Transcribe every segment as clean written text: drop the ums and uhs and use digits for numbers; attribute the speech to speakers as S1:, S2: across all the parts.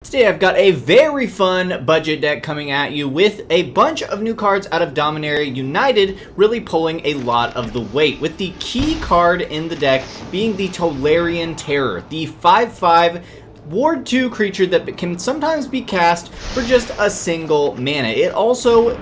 S1: Today I've got a very fun budget deck coming at you with a bunch of new cards out of Dominaria United really pulling a lot of the weight, with the key card in the deck being the Tolarian Terror, the 5/5 Ward 2 creature that can sometimes be cast for just a single mana.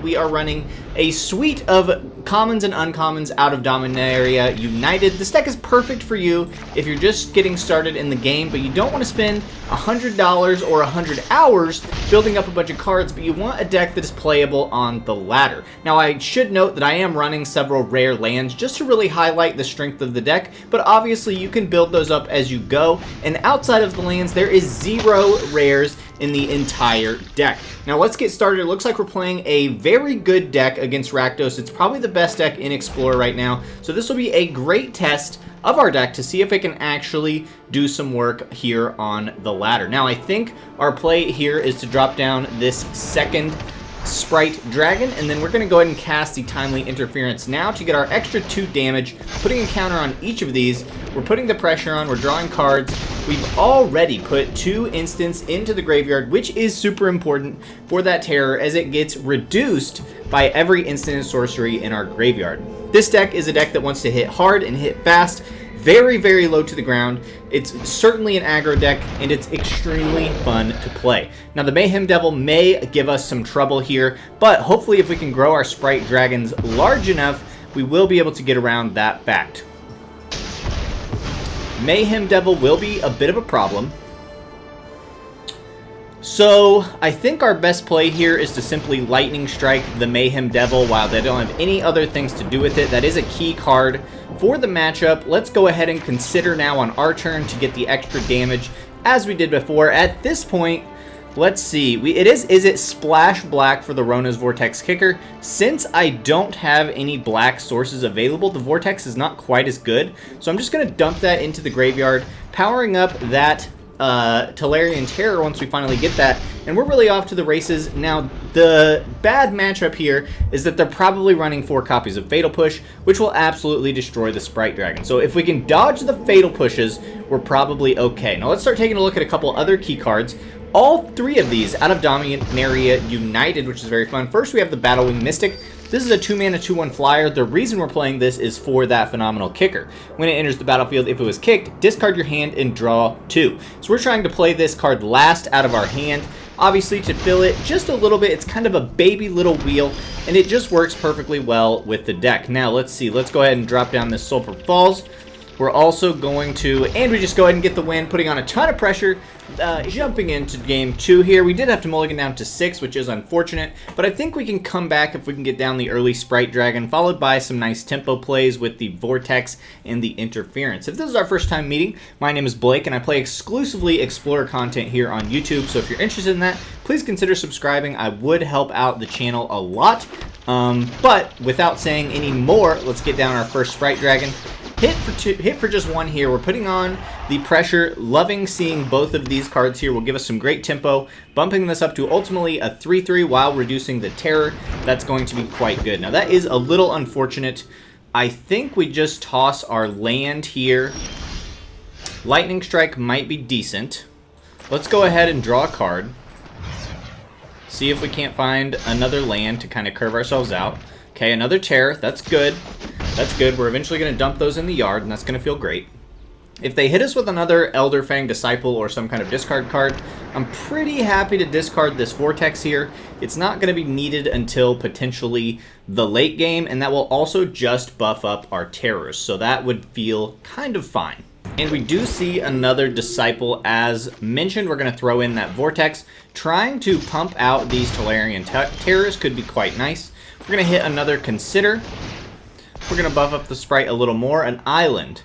S1: We are running a suite of commons and uncommons out of Dominaria United. This deck is perfect for you if you're just getting started in the game, but you don't want to spend $100 or 100 hours building up a bunch of cards, but you want a deck that is playable on the ladder. Now, I should note that I am running several rare lands just to really highlight the strength of the deck, but obviously you can build those up as you go, and outside of the lands, there is 0 rares in the entire deck. Now let's get started. It looks like we're playing a very good deck against Rakdos. It's probably the best deck in Explorer right now, so this will be a great test of our deck to see if it can actually do some work here on the ladder. Now I think our play here is to drop down this second Sprite Dragon, and then we're going to go ahead and cast the Timely Interference now to get our extra 2 damage, putting a counter on each of these. We're putting the pressure on, we're drawing cards. We've already put 2 instants into the graveyard, which is super important for that terror as it gets reduced by every instant and sorcery in our graveyard. This deck is a deck that wants to hit hard and hit fast, very, very low to the ground. It's certainly an aggro deck, and it's extremely fun to play. Now, the Mayhem Devil may give us some trouble here, but hopefully if we can grow our Sprite Dragons large enough, we will be able to get around that fact. Mayhem Devil will be a bit of a problem. So, I think our best play here is to simply Lightning Strike the Mayhem Devil while they don't have any other things to do with it. That is a key card for the matchup. Let's go ahead and consider now on our turn to get the extra damage as we did before. At this point, let's see. It is Izzet Splash Black for the Rona's Vortex Kicker. Since I don't have any black sources available, the Vortex is not quite as good. So I'm just going to dump that into the graveyard, powering up that Tolarian Terror once we finally get that, and we're really off to the races. Now, the bad matchup here is that they're probably running 4 copies of Fatal Push, which will absolutely destroy the Sprite Dragon. So if we can dodge the Fatal Pushes, we're probably okay. Now let's start taking a look at a couple other key cards. All 3 of these out of Dominaria United, which is very fun. First, we have the Battlewing Mystic. This is a 2-mana 2/1 flyer. The reason we're playing this is for that phenomenal kicker. When it enters the battlefield, if it was kicked, discard your hand and draw 2. So we're trying to play this card last out of our hand. Obviously, to fill it just a little bit, it's kind of a baby little wheel, and it just works perfectly well with the deck. Now, let's see. Let's go ahead and drop down this Sulfur Falls. We're also going to, and we just go ahead and get the win, putting on a ton of pressure, jumping into game 2 here. We did have to mulligan down to 6, which is unfortunate, but I think we can come back if we can get down the early Sprite Dragon, followed by some nice tempo plays with the Vortex and the Interference. If this is our first time meeting, my name is Blake, and I play exclusively Explorer content here on YouTube, so if you're interested in that, please consider subscribing. I would help out the channel a lot, but without saying any more, let's get down our first Sprite Dragon. Hit for just 1 here. We're putting on the pressure. Loving seeing both of these cards here will give us some great tempo. Bumping this up to ultimately a 3/3 while reducing the terror. That's going to be quite good. Now that is a little unfortunate. I think we just toss our land here. Lightning Strike might be decent. Let's go ahead and draw a card. See if we can't find another land to kind of curve ourselves out. Okay, another terror. That's good. That's good. We're eventually going to dump those in the yard, and that's going to feel great. If they hit us with another Elder Fang Disciple or some kind of discard card, I'm pretty happy to discard this Vortex here. It's not going to be needed until potentially the late game, and that will also just buff up our terrors, so that would feel kind of fine. And we do see another Disciple. As mentioned, we're going to throw in that Vortex. Trying to pump out these Tolarian Terrors could be quite nice. We're going to hit another Consider. We're going to buff up the Sprite a little more. An Island.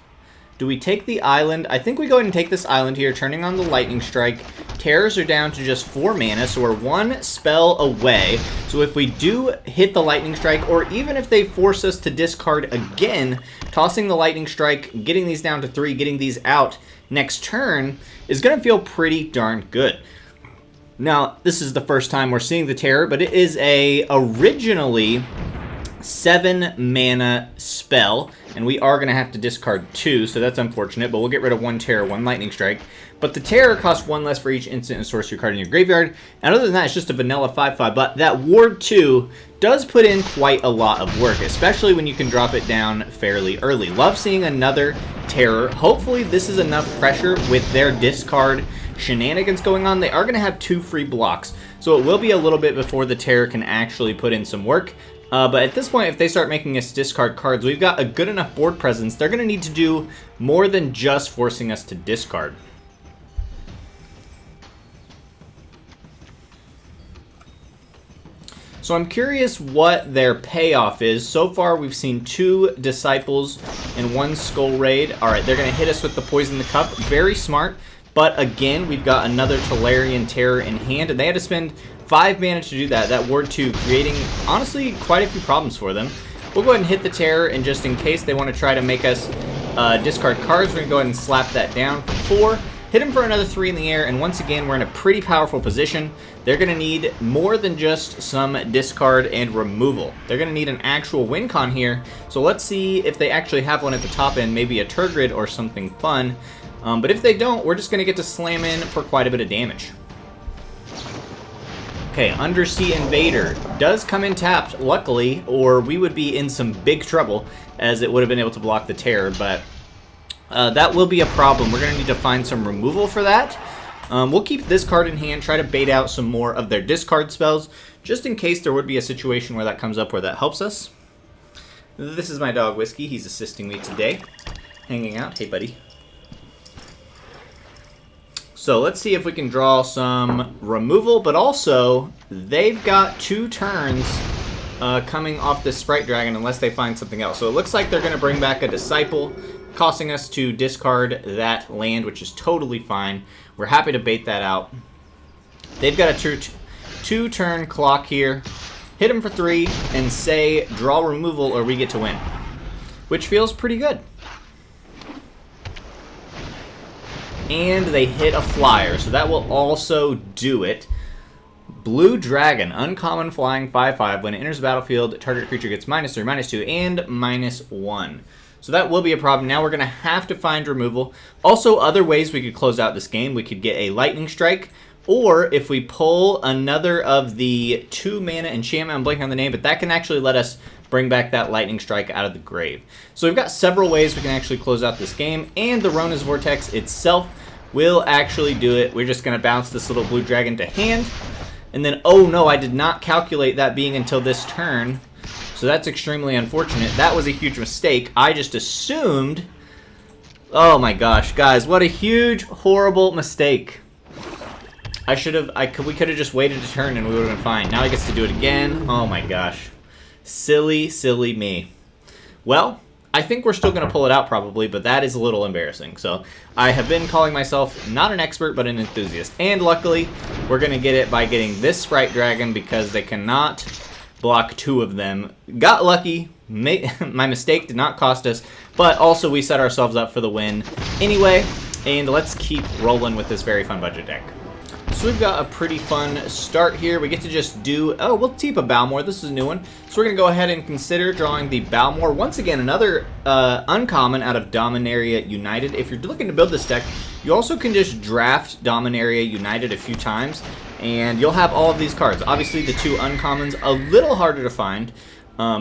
S1: Do we take the Island? I think we go ahead and take this Island here, turning on the Lightning Strike. Terrors are down to just 4 mana, so we're 1 spell away. So if we do hit the Lightning Strike, or even if they force us to discard again, tossing the Lightning Strike, getting these down to 3, getting these out next turn is going to feel pretty darn good. Now, this is the first time we're seeing the Terror, but it is originally 7 mana spell, and we are going to have to discard 2, so that's unfortunate, but we'll get rid of 1 Terror, 1 Lightning Strike. But the Terror costs 1 less for each instant and sorcery card in your graveyard, and other than that, it's just a vanilla 5/5, but that Ward 2 does put in quite a lot of work, especially when you can drop it down fairly early. Love seeing another Terror. Hopefully this is enough pressure with their discard shenanigans going on. They are going to have 2 free blocks, so it will be a little bit before the Terror can actually put in some work. But at this point, if they start making us discard cards, we've got a good enough board presence. They're going to need to do more than just forcing us to discard. So I'm curious what their payoff is. So far, we've seen 2 Disciples and 1 Skull Raid. All right, they're going to hit us with the Poison the Cup. Very smart. But again, we've got another Tolarian Terror in hand, and they had to spend 5 mana to do that. That Ward 2 creating, honestly, quite a few problems for them. We'll go ahead and hit the Terror, and just in case they want to try to make us discard cards, we're going to go ahead and slap that down for 4. Hit him for another 3 in the air, and once again, we're in a pretty powerful position. They're going to need more than just some discard and removal. They're going to need an actual win con here, so let's see if they actually have one at the top end, maybe a Turgid or something fun. But if they don't, we're just going to get to slam in for quite a bit of damage. Okay, Undersea Invader does come in tapped, luckily, or we would be in some big trouble, as it would have been able to block the Terror, but that will be a problem. We're going to need to find some removal for that. We'll keep this card in hand, try to bait out some more of their discard spells, just in case there would be a situation where that comes up where that helps us. This is my dog, Whiskey. He's assisting me today, hanging out. Hey, buddy. So let's see if we can draw some removal, but also they've got 2 turns coming off this Sprite Dragon unless they find something else. So it looks like they're going to bring back a Disciple, costing us to discard that land, which is totally fine. We're happy to bait that out. They've got a 2-turn clock here. Hit them for 3 and say draw removal or we get to win, which feels pretty good. And they hit a flyer, so that will also do it. Blue Dragon, uncommon flying 5/5. When it enters the battlefield, target creature gets -3, -2, and -1. So that will be a problem. Now we're going to have to find removal. Also, other ways we could close out this game. We could get a Lightning Strike, or if we pull another of the 2 mana enchantment, I'm blanking on the name, but that can actually let us bring back that Lightning Strike out of the grave. So we've got several ways we can actually close out this game, and the Rona's Vortex itself will actually do it. We're just going to bounce this little Blue Dragon to hand, and then, oh no, I did not calculate that being until this turn, so that's extremely unfortunate. That was a huge mistake. I just assumed, oh my gosh, guys, what a huge, horrible mistake. We could have just waited a turn and we would have been fine. Now he gets to do it again. Oh my gosh. Silly, silly me. Well, I think we're still going to pull it out probably, but that is a little embarrassing. So I have been calling myself not an expert, but an enthusiast. And luckily, we're going to get it by getting this Sprite Dragon because they cannot block 2 of them. Got lucky. My mistake did not cost us, but also we set ourselves up for the win anyway. And let's keep rolling with this very fun budget deck. So we've got a pretty fun start here. We get to just do, oh, we'll keep a Balmor. This is a new one. So we're going to go ahead and consider drawing the Balmor. Once again, another uncommon out of Dominaria United. If you're looking to build this deck, you also can just draft Dominaria United a few times, and you'll have all of these cards. Obviously, the 2 uncommons, a little harder to find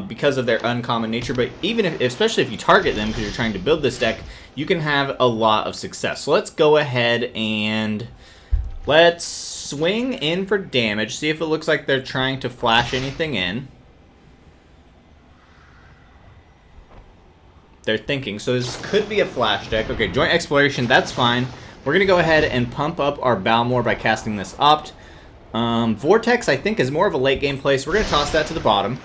S1: because of their uncommon nature, but even if, especially if you target them because you're trying to build this deck, you can have a lot of success. So let's go ahead and let's swing in for damage, see if it looks like they're trying to flash anything in. They're thinking, so this could be a flash deck. Okay, Joint Exploration, that's fine. We're going to go ahead and pump up our Balmor by casting this Opt. Vortex, I think, is more of a late game play, so we're going to toss that to the bottom.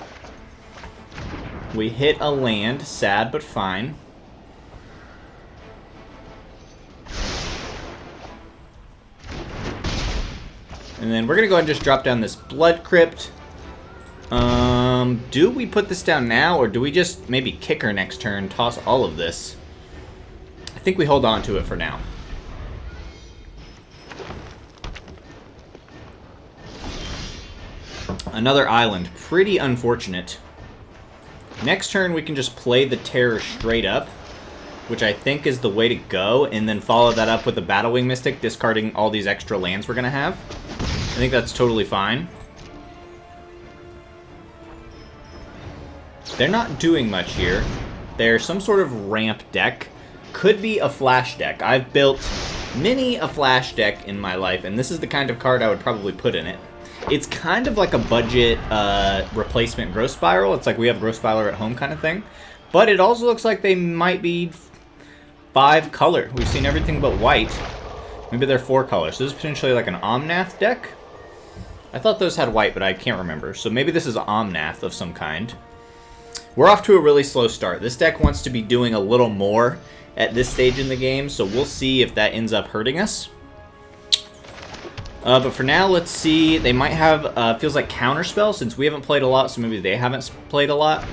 S1: We hit a land, sad but fine. And then we're going to go ahead and just drop down this Blood Crypt. Do we put this down now, or do we just maybe kick her next turn, toss all of this? I think we hold on to it for now. Another island. Pretty unfortunate. Next turn, we can just play the Terror straight up, which I think is the way to go, and then follow that up with the Battlewing Mystic, discarding all these extra lands we're going to have. I think that's totally fine. They're not doing much here. They're some sort of ramp deck. Could be a flash deck. I've built many a flash deck in my life, and this is the kind of card I would probably put in it. It's kind of like a budget replacement Growth Spiral. It's like we have Growth Spiral at home kind of thing. But it also looks like they might be 5 color. We've seen everything but white. Maybe they're 4 color. So this is potentially like an Omnath deck. I thought those had white, but I can't remember. So maybe this is Omnath of some kind. We're off to a really slow start. This deck wants to be doing a little more at this stage in the game, so we'll see if that ends up hurting us. But for now, let's see. They might have, feels like Counterspell, since we haven't played a lot, so maybe they haven't played a lot.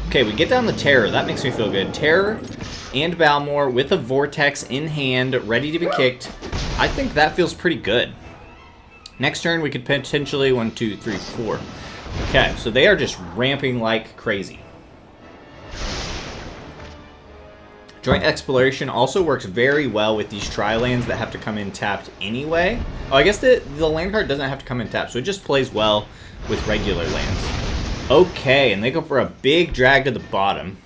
S1: Okay, we get down the Terror. That makes me feel good. Terror and Balmor with a Vortex in hand, ready to be kicked. I think that feels pretty good. Next turn, we could potentially 1, 2, 3, 4. Okay, so they are just ramping like crazy. Joint Exploration also works very well with these tri-lands that have to come in tapped anyway. Oh, I guess the land card doesn't have to come in tapped, so it just plays well with regular lands. Okay, and they go for a big drag to the bottom.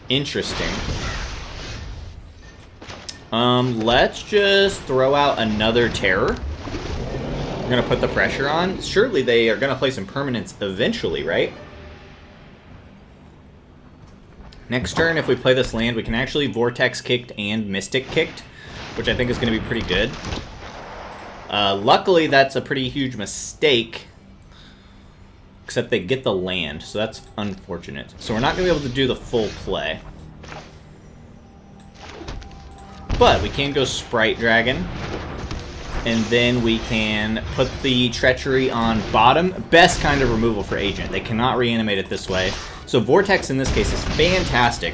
S1: Interesting. Let's just throw out another Terror. We're going to put the pressure on. Surely they are going to play some permanents eventually, right? Next turn, if we play this land, we can actually Vortex kicked and Mystic kicked, which I think is going to be pretty good. Luckily, that's a pretty huge mistake, except they get the land, so that's unfortunate. So we're not going to be able to do the full play. But we can go Sprite Dragon, and then we can put the Treachery on bottom. Best kind of removal for Agent. They cannot reanimate it this way. So Vortex in this case is fantastic.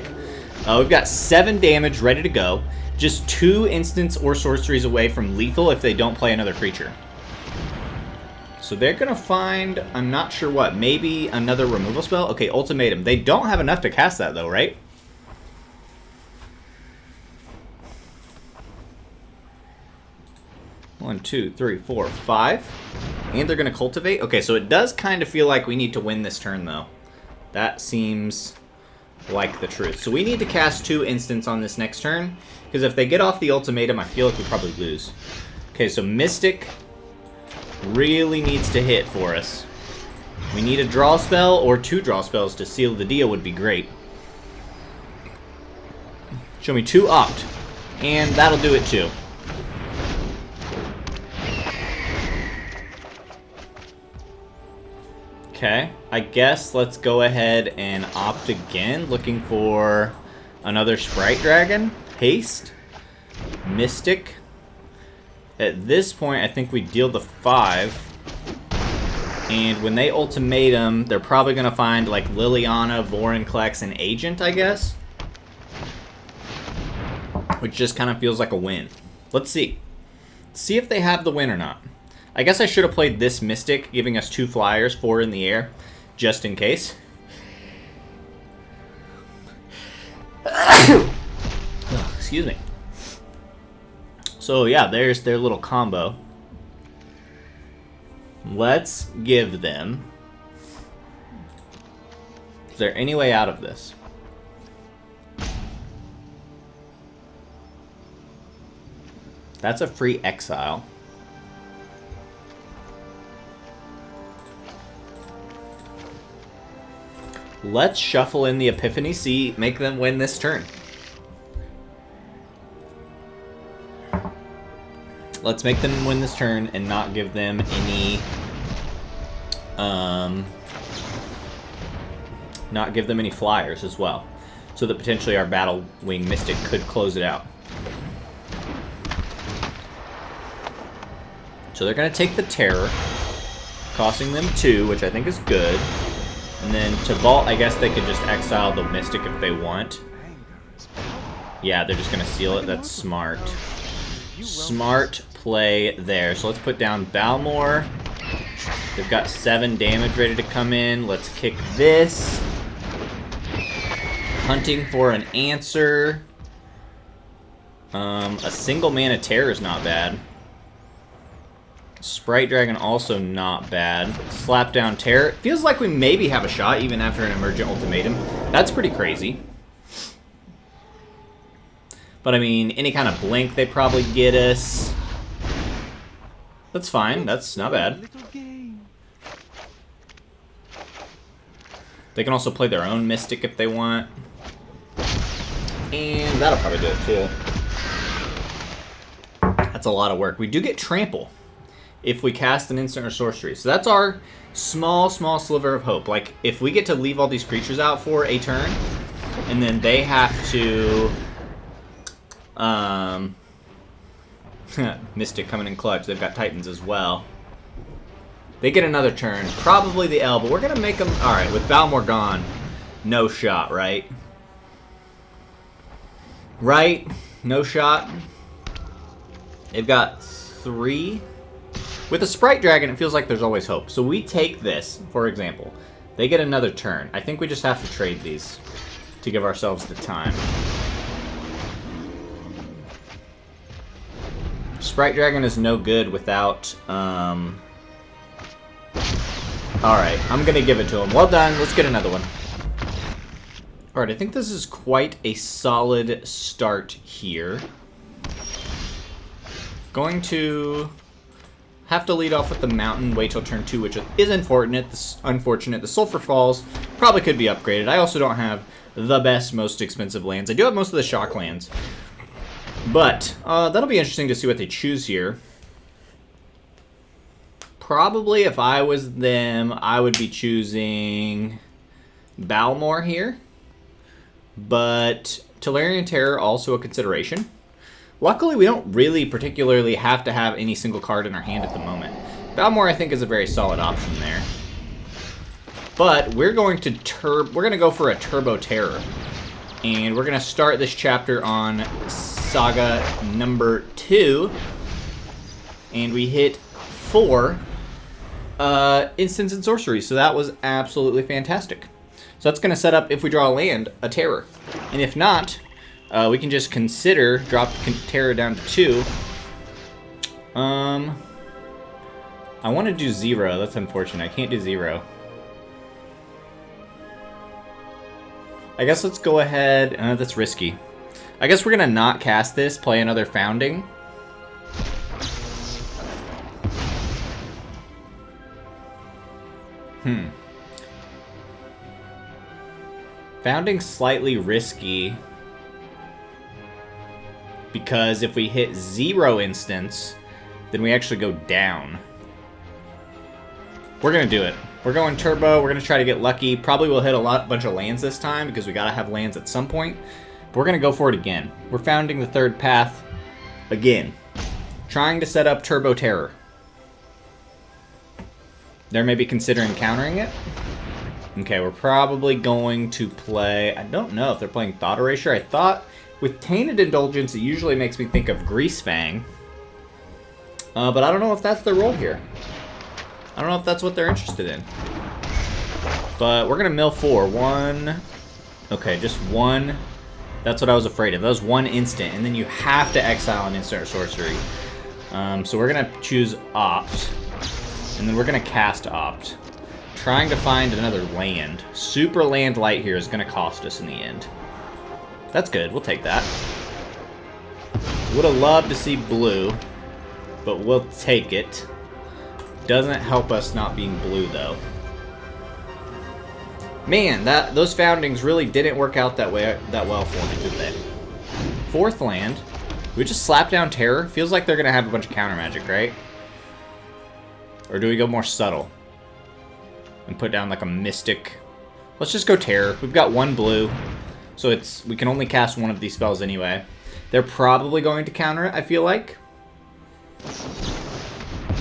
S1: We've got 7 damage ready to go. Just 2 instants or sorceries away from lethal if they don't play another creature. So they're going to find, I'm not sure what, maybe another removal spell? Okay, Ultimatum. They don't have enough to cast that though, right? One, 2, 3, 4, 5. And they're going to Cultivate. Okay, so it does kind of feel like we need to win this turn though. That seems like the truth. So we need to cast 2 instants on this next turn, because if they get off the Ultimatum, I feel like we probably lose. Okay, so Mystic really needs to hit for us. We need a draw spell or 2 draw spells to seal the deal would be great. Show me 2 Opt, and that'll do it too. Okay, I guess let's go ahead and opt again, looking for another Sprite Dragon. Haste. Mystic. At this point, I think we deal the 5. And when they Ultimatum, they're probably going to find like Liliana, Vorinclex, and Agent, I guess. Which just kind of feels like a win. Let's see. See if they have the win or not. I guess I should have played this Mystic, giving us 2 flyers, 4 in the air, just in case. Oh, excuse me. So yeah, there's their little combo. Let's give them... Is there any way out of this? That's a free exile. Let's shuffle in the Epiphany, see, make them win this turn. Let's make them win this turn and not give them any, not give them any flyers as well, so that potentially our Battlewing Mystic could close it out. So they're going to take the Terror, costing them 2, which I think is good. And then to vault, I guess they could just exile the Mystic if they want. Yeah, they're just going to seal it. That's smart. Smart play there. So let's put down Balmor They've got 7 damage ready to come in. Let's kick this. Hunting for an answer. A single mana terror is not bad. Sprite Dragon also not bad. Slap down terror. It feels like we maybe have a shot even after an emergent ultimatum. That's pretty crazy. But I mean, any kind of blink they probably get us. That's fine. That's not bad. They can also play their own Mystic if they want. And that'll probably do it too. That's a lot of work. We do get Trample if we cast an instant or sorcery. So that's our small sliver of hope. Like, if we get to leave all these creatures out for a turn, and then they have to... Mystic coming in clutch. They've got Titans as well. They get another turn. Probably the L, but we're going to make them... Alright, with Balmor gone, no shot, right? Right? No shot. They've got 3... With a Sprite Dragon, it feels like there's always hope. So we take this, for example. They get another turn. I think we just have to trade these to give ourselves the time. Sprite Dragon is no good without... Alright, I'm going to give it to him. Well done. Let's get another one. Alright, I think this is quite a solid start here. Going to... have to lead off with the mountain, wait till turn 2, which is unfortunate. The Sulfur Falls probably could be upgraded. I also don't have the best, most expensive lands. I do have most of the shock lands. But that'll be interesting to see what they choose here. Probably if I was them, I would be choosing Balmor here. But Tolarian Terror also a consideration. Luckily, we don't really particularly have to have any single card in our hand at the moment. Balmor, I think, is a very solid option there. But we're going to go for a Turbo Terror. And we're going to start this chapter on Saga number 2. And we hit 4 instants and sorceries. So that was absolutely fantastic. So that's going to set up, if we draw a land, a Terror. And if not... we can just consider drop Terror down to 2. I want to do 0. That's unfortunate. I can't do 0. I guess let's go ahead. That's risky. I guess we're going to not cast this, play another Founding. Founding's slightly risky. Because if we hit 0 instants, then we actually go down. We're going to do it. We're going turbo. We're going to try to get lucky. Probably we'll hit a bunch of lands this time because we got to have lands at some point. But we're going to go for it again. We're founding the third path again. Trying to set up Turbo Terror. They're maybe considering countering it. Okay, we're probably going to play... I don't know if they're playing Thought Erasure. I thought... With Tainted Indulgence, it usually makes me think of Greasefang. But I don't know if that's their role here. I don't know if that's what they're interested in. But we're going to mill 4. 1. Okay, just 1. That's what I was afraid of. That was 1 instant. And then you have to exile an instant or sorcery. So we're going to choose Opt. And then we're going to cast Opt. Trying to find another land. Super Land Light here is going to cost us in the end. That's good. We'll take that. Would have loved to see blue, but we'll take it. Doesn't help us not being blue, though. Man, those Foundings really didn't work out that well for me, did they? 4th land. We just slap down Terror. Feels like they're going to have a bunch of counter magic, right? Or do we go more subtle? And put down like a Mystic. Let's just go Terror. We've got 1 blue. So we can only cast 1 of these spells anyway. They're probably going to counter it, I feel like.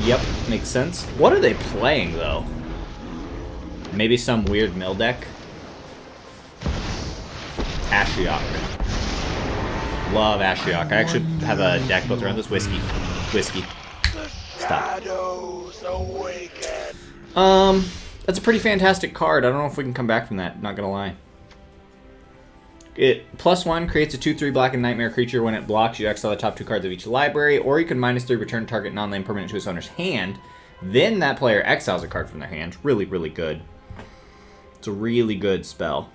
S1: Yep, makes sense. What are they playing, though? Maybe some weird mill deck? Ashiok. Love Ashiok. I actually have a deck built around this. Whiskey. Stop. That's a pretty fantastic card. I don't know if we can come back from that, not gonna lie. It +1 creates a 2/3 black and nightmare creature. When it blocks, you exile the top 2 cards of each library, or you can -3 return target non-land permanent to its owner's hand. Then that player exiles a card from their hand. Really, really good. It's a really good spell.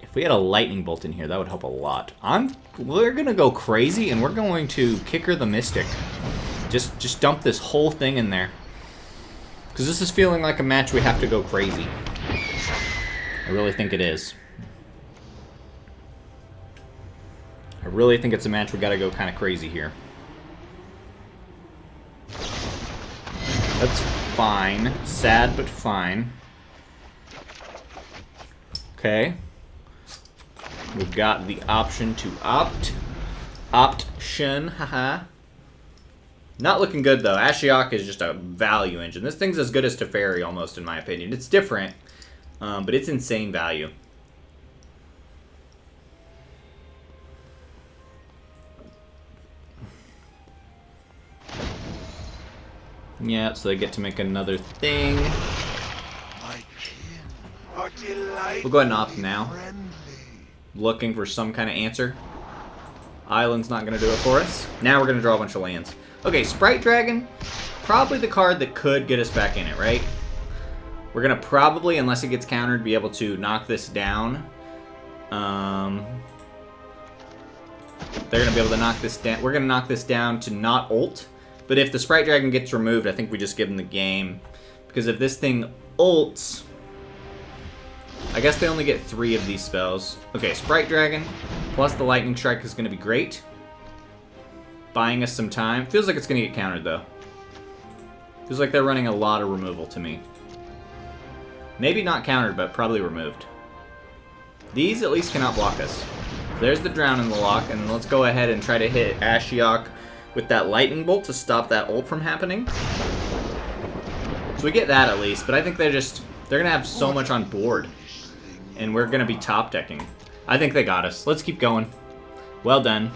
S1: If we had a lightning bolt in here, that would help a lot. We're gonna go crazy, and we're going to Kicker the Mystic. Just dump this whole thing in there. Because this is feeling like a match we have to go crazy. I really think it is. I really think it's a match we gotta go kind of crazy here. That's fine. Sad, but fine. Okay. We've got the option to opt. Option, haha. Not looking good, though. Ashiok is just a value engine. This thing's as good as Teferi, almost, in my opinion. It's different, but it's insane value. Yeah, so they get to make another thing. We'll go ahead and opt now. Looking for some kind of answer. Island's not going to do it for us. Now we're going to draw a bunch of lands. Okay, Sprite Dragon, probably the card that could get us back in it, right? We're going to probably, unless it gets countered, be able to knock this down. They're going to be able to knock this down. We're going to knock this down to not ult. But if the Sprite Dragon gets removed, I think we just give them the game. Because if this thing ults, I guess they only get 3 of these spells. Okay, Sprite Dragon plus the Lightning Strike is going to be great. Buying us some time. Feels like it's going to get countered, though. Feels like they're running a lot of removal to me. Maybe not countered, but probably removed. These at least cannot block us. There's the Drown in the lock, and let's go ahead and try to hit Ashiok with that Lightning Bolt to stop that ult from happening. So we get that at least, but I think they're going to have so much on board. And we're going to be top decking. I think they got us. Let's keep going. Well done.